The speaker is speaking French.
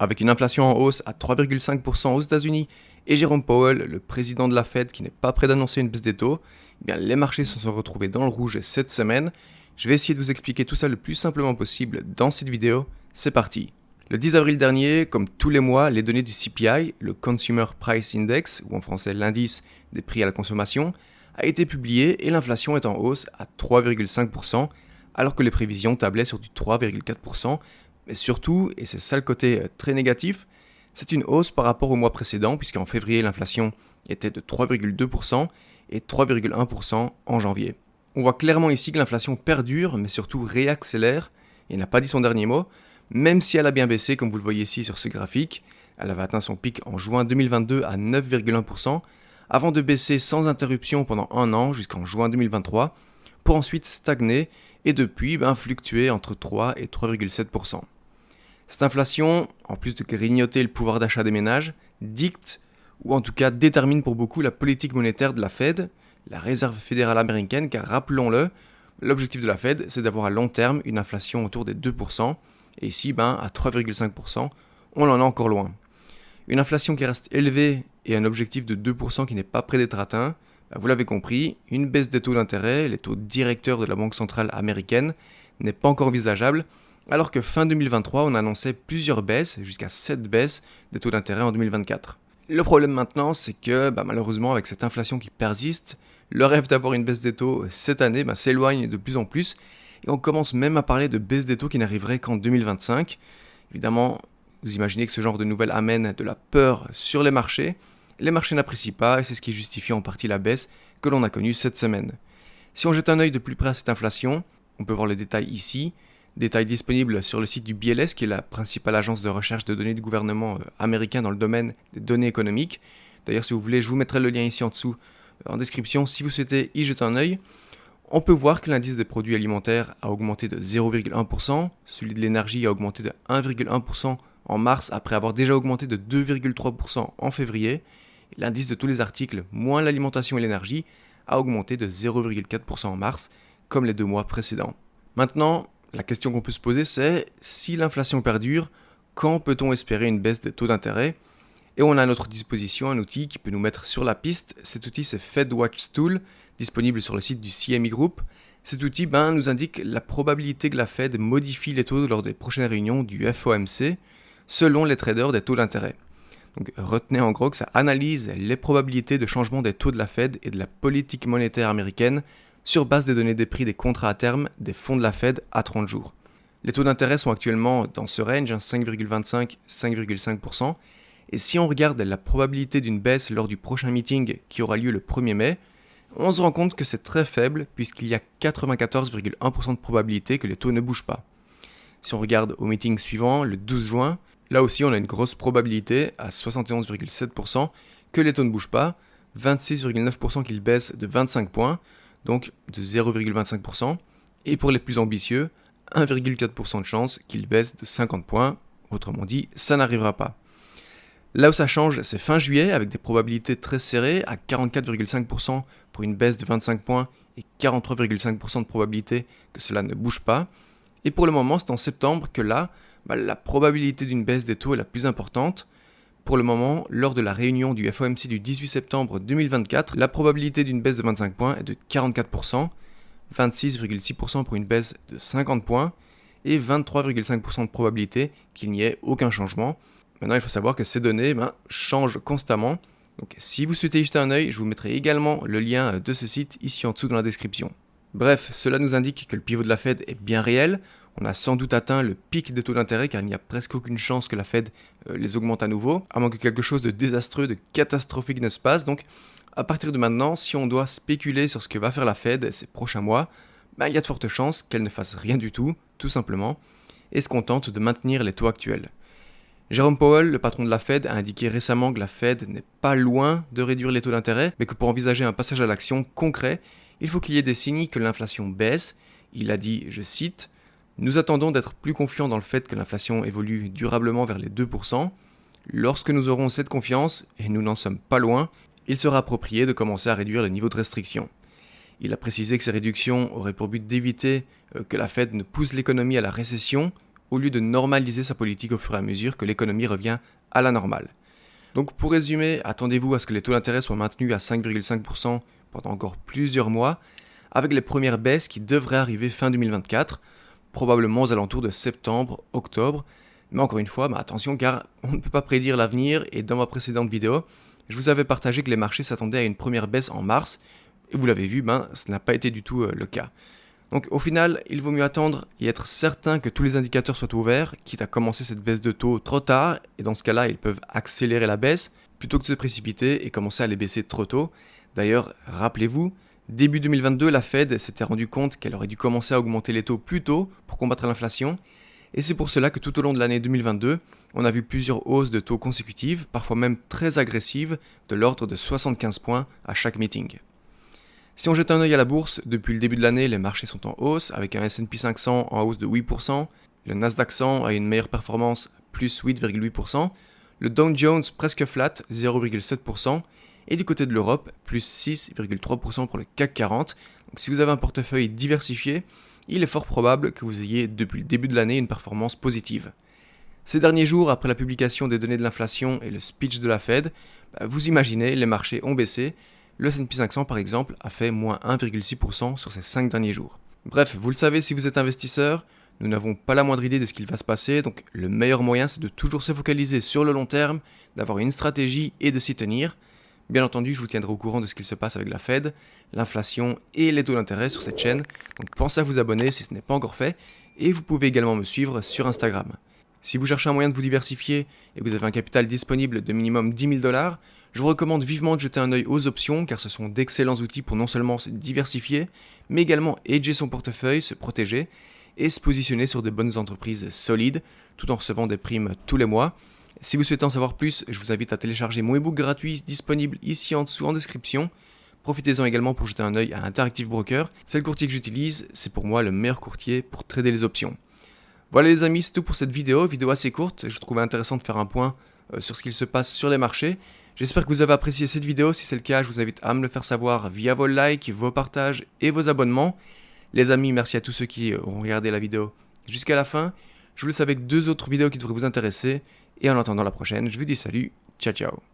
Avec une inflation en hausse à 3,5% aux États-Unis et Jérôme Powell, le président de la Fed, qui n'est pas prêt d'annoncer une baisse des taux, eh bien, les marchés se sont retrouvés dans le rouge cette semaine. Je vais essayer de vous expliquer tout ça le plus simplement possible dans cette vidéo. C'est parti. Le 10 avril dernier, comme tous les mois, les données du CPI, le Consumer Price Index, ou en français l'indice des prix à la consommation, a été publié et l'inflation est en hausse à 3,5%, alors que les prévisions tablaient sur du 3,4%. Mais surtout, et c'est ça le côté très négatif, c'est une hausse par rapport au mois précédent, puisqu'en février l'inflation était de 3,2% et 3,1% en janvier. On voit clairement ici que l'inflation perdure, mais surtout réaccélère, et n'a pas dit son dernier mot, même si elle a bien baissé, comme vous le voyez ici sur ce graphique. Elle avait atteint son pic en juin 2022 à 9,1%, avant de baisser sans interruption pendant un an jusqu'en juin 2023, pour ensuite stagner et depuis fluctuer entre 3 et 3,7%. Cette inflation, en plus de grignoter le pouvoir d'achat des ménages, dicte, ou en tout cas détermine pour beaucoup la politique monétaire de la Fed, la Réserve fédérale américaine, car rappelons-le, l'objectif de la Fed, c'est d'avoir à long terme une inflation autour des 2%, et ici, à 3,5%, on en est encore loin. Une inflation qui reste élevée et un objectif de 2% qui n'est pas près d'être atteint, vous l'avez compris, une baisse des taux d'intérêt, les taux directeurs de la Banque centrale américaine, n'est pas encore envisageable, alors que fin 2023, on annonçait plusieurs baisses, jusqu'à 7 baisses des taux d'intérêt en 2024. Le problème maintenant, c'est que malheureusement, avec cette inflation qui persiste, le rêve d'avoir une baisse des taux cette année s'éloigne de plus en plus, et on commence même à parler de baisse des taux qui n'arriverait qu'en 2025. Évidemment, vous imaginez que ce genre de nouvelles amène de la peur sur les marchés n'apprécient pas, et c'est ce qui justifie en partie la baisse que l'on a connue cette semaine. Si on jette un œil de plus près à cette inflation, on peut voir le détail ici, détail disponible sur le site du BLS, qui est la principale agence de recherche de données du gouvernement américain dans le domaine des données économiques. D'ailleurs, si vous voulez, je vous mettrai le lien ici en dessous en description si vous souhaitez y jeter un œil. On peut voir que l'indice des produits alimentaires a augmenté de 0,1%, celui de l'énergie a augmenté de 1,1% en mars après avoir déjà augmenté de 2,3% en février. L'indice de tous les articles, moins l'alimentation et l'énergie, a augmenté de 0,4% en mars, comme les 2 mois précédents. Maintenant, la question qu'on peut se poser, c'est si l'inflation perdure, quand peut-on espérer une baisse des taux d'intérêt? Et on a à notre disposition un outil qui peut nous mettre sur la piste. Cet outil, c'est FedWatch Tool, disponible sur le site du CME Group. Cet outil nous indique la probabilité que la Fed modifie les taux lors des prochaines réunions du FOMC, selon les traders des taux d'intérêt. Donc retenez en gros que ça analyse les probabilités de changement des taux de la Fed et de la politique monétaire américaine sur base des données des prix des contrats à terme des fonds de la Fed à 30 jours. Les taux d'intérêt sont actuellement dans ce range, 5,25-5,5%, et si on regarde la probabilité d'une baisse lors du prochain meeting qui aura lieu le 1er mai, on se rend compte que c'est très faible puisqu'il y a 94,1% de probabilité que les taux ne bougent pas. Si on regarde au meeting suivant, le 12 juin, là aussi on a une grosse probabilité, à 71,7%, que les taux ne bougent pas, 26,9% qu'ils baissent de 25 points, donc de 0,25%, et pour les plus ambitieux, 1,4% de chance qu'ils baissent de 50 points, autrement dit, ça n'arrivera pas. Là où ça change, c'est fin juillet, avec des probabilités très serrées, à 44,5% pour une baisse de 25 points et 43,5% de probabilité que cela ne bouge pas. Et pour le moment, c'est en septembre que là, la probabilité d'une baisse des taux est la plus importante. Pour le moment, lors de la réunion du FOMC du 18 septembre 2024, la probabilité d'une baisse de 25 points est de 44%, 26,6% pour une baisse de 50 points et 23,5% de probabilité qu'il n'y ait aucun changement. Maintenant, il faut savoir que ces données changent constamment. Donc, si vous souhaitez y jeter un œil, je vous mettrai également le lien de ce site ici en dessous dans la description. Bref, cela nous indique que le pivot de la Fed est bien réel. On a sans doute atteint le pic des taux d'intérêt car il n'y a presque aucune chance que la Fed les augmente à nouveau, à moins que quelque chose de désastreux, de catastrophique ne se passe. Donc, à partir de maintenant, si on doit spéculer sur ce que va faire la Fed ces prochains mois, il y a de fortes chances qu'elle ne fasse rien du tout simplement, et se contente de maintenir les taux actuels. Jérôme Powell, le patron de la Fed, a indiqué récemment que la Fed n'est pas loin de réduire les taux d'intérêt, mais que pour envisager un passage à l'action concret, il faut qu'il y ait des signes que l'inflation baisse. Il a dit, je cite, « Nous attendons d'être plus confiants dans le fait que l'inflation évolue durablement vers les 2%. Lorsque nous aurons cette confiance, et nous n'en sommes pas loin, il sera approprié de commencer à réduire les niveaux de restriction. » Il a précisé que ces réductions auraient pour but d'éviter que la Fed ne pousse l'économie à la récession au lieu de normaliser sa politique au fur et à mesure que l'économie revient à la normale. Donc pour résumer, attendez-vous à ce que les taux d'intérêt soient maintenus à 5,5% pendant encore plusieurs mois, avec les premières baisses qui devraient arriver fin 2024, probablement aux alentours de septembre, octobre. Mais encore une fois, attention car on ne peut pas prédire l'avenir et dans ma précédente vidéo, je vous avais partagé que les marchés s'attendaient à une première baisse en mars et vous l'avez vu, ce n'a pas été du tout le cas. Donc au final, il vaut mieux attendre et être certain que tous les indicateurs soient ouverts, quitte à commencer cette baisse de taux trop tard, et dans ce cas-là, ils peuvent accélérer la baisse, plutôt que de se précipiter et commencer à les baisser trop tôt. D'ailleurs, rappelez-vous, début 2022, la Fed s'était rendu compte qu'elle aurait dû commencer à augmenter les taux plus tôt pour combattre l'inflation, et c'est pour cela que tout au long de l'année 2022, on a vu plusieurs hausses de taux consécutives, parfois même très agressives, de l'ordre de 75 points à chaque meeting. Si on jette un œil à la bourse, depuis le début de l'année, les marchés sont en hausse, avec un S&P 500 en hausse de 8%, le Nasdaq 100 a une meilleure performance, plus 8,8%, le Dow Jones presque flat, 0,7%, et du côté de l'Europe, plus 6,3% pour le CAC 40. Donc si vous avez un portefeuille diversifié, il est fort probable que vous ayez depuis le début de l'année une performance positive. Ces derniers jours, après la publication des données de l'inflation et le speech de la Fed, vous imaginez, les marchés ont baissé. Le S&P 500 par exemple a fait moins 1,6% sur ces 5 derniers jours. Bref, vous le savez si vous êtes investisseur, nous n'avons pas la moindre idée de ce qu'il va se passer, donc le meilleur moyen c'est de toujours se focaliser sur le long terme, d'avoir une stratégie et de s'y tenir. Bien entendu, je vous tiendrai au courant de ce qu'il se passe avec la Fed, l'inflation et les taux d'intérêt sur cette chaîne, donc pensez à vous abonner si ce n'est pas encore fait, et vous pouvez également me suivre sur Instagram. Si vous cherchez un moyen de vous diversifier et que vous avez un capital disponible de minimum 10 000 $, je vous recommande vivement de jeter un œil aux options car ce sont d'excellents outils pour non seulement se diversifier, mais également hedger son portefeuille, se protéger et se positionner sur de bonnes entreprises solides tout en recevant des primes tous les mois. Si vous souhaitez en savoir plus, je vous invite à télécharger mon ebook gratuit disponible ici en dessous en description. Profitez-en également pour jeter un œil à Interactive Broker. C'est le courtier que j'utilise, c'est pour moi le meilleur courtier pour trader les options. Voilà les amis, c'est tout pour cette vidéo assez courte. Je trouvais intéressant de faire un point sur ce qu'il se passe sur les marchés. J'espère que vous avez apprécié cette vidéo. Si c'est le cas, je vous invite à me le faire savoir via vos likes, vos partages et vos abonnements. Les amis, merci à tous ceux qui ont regardé la vidéo jusqu'à la fin. Je vous laisse avec 2 autres vidéos qui devraient vous intéresser. Et en attendant la prochaine, je vous dis salut, ciao ciao.